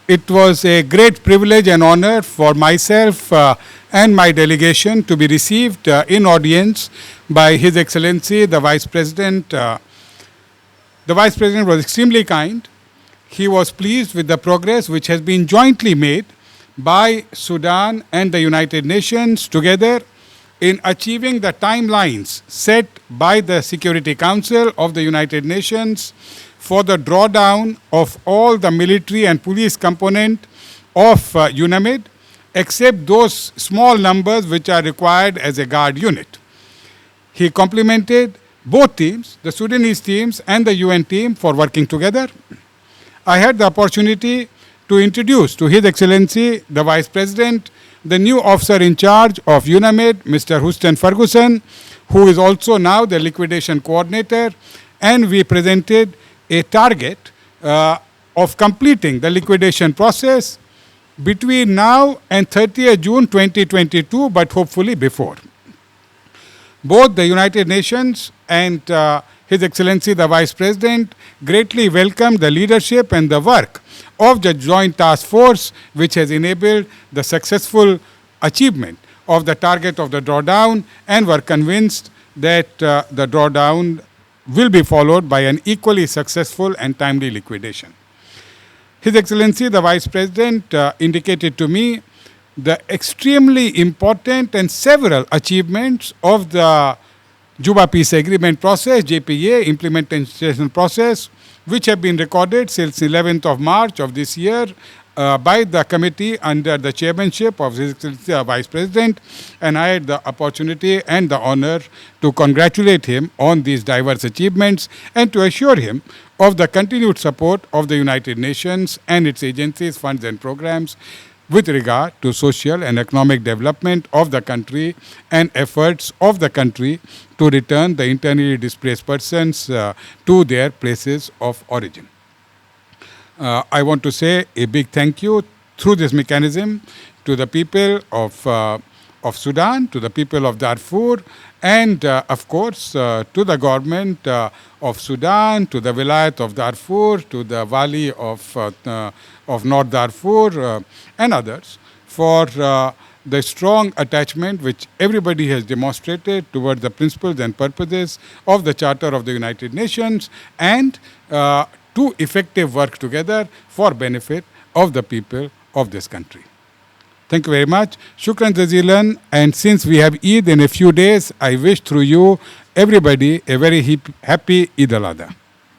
it was a great privilege and honor for myself and my delegation to be received in audience by His Excellency, the Vice President. The Vice President was extremely kind. He was pleased with the progress which has been jointly made by Sudan and the United Nations together in achieving the timelines set by the Security Council of the United Nations for the drawdown of all the military and police component of UNAMID, except those small numbers which are required as a guard unit. He complimented both teams, the Sudanese teams and the UN team, for working together. I had the opportunity to introduce to His Excellency, the Vice President, the new officer in charge of UNAMID, Mr. Houston Ferguson, who is also now the liquidation coordinator, and we presented a target of completing the liquidation process between now and 30th June 2022, but hopefully before. Both the United Nations and His Excellency the Vice President greatly welcomed the leadership and the work of the Joint Task Force, which has enabled the successful achievement of the target of the drawdown, and were convinced that the drawdown will be followed by an equally successful and timely liquidation. His Excellency the Vice President indicated to me the extremely important and several achievements of the Juba Peace Agreement process, JPA implementation process, which have been recorded since 11th of March of this year by the committee under the chairmanship of His Excellency the Vice President, and I had the opportunity and the honor to congratulate him on these diverse achievements and to assure him of the continued support of the United Nations and its agencies, funds and programs with regard to social and economic development of the country and efforts of the country to return the internally displaced persons to their places of origin. I want to say a big thank you through this mechanism to the people of Sudan, to the people of Darfur, and of course to the government of Sudan, to the Vilayat of Darfur, to the Wali of North Darfur and others for the strong attachment which everybody has demonstrated toward the principles and purposes of the Charter of the United Nations, and to effective work together for benefit of the people of this country. Thank you very much. Shukran jazilan. And since we have Eid in a few days, I wish through you everybody a very happy Eid al-Adha.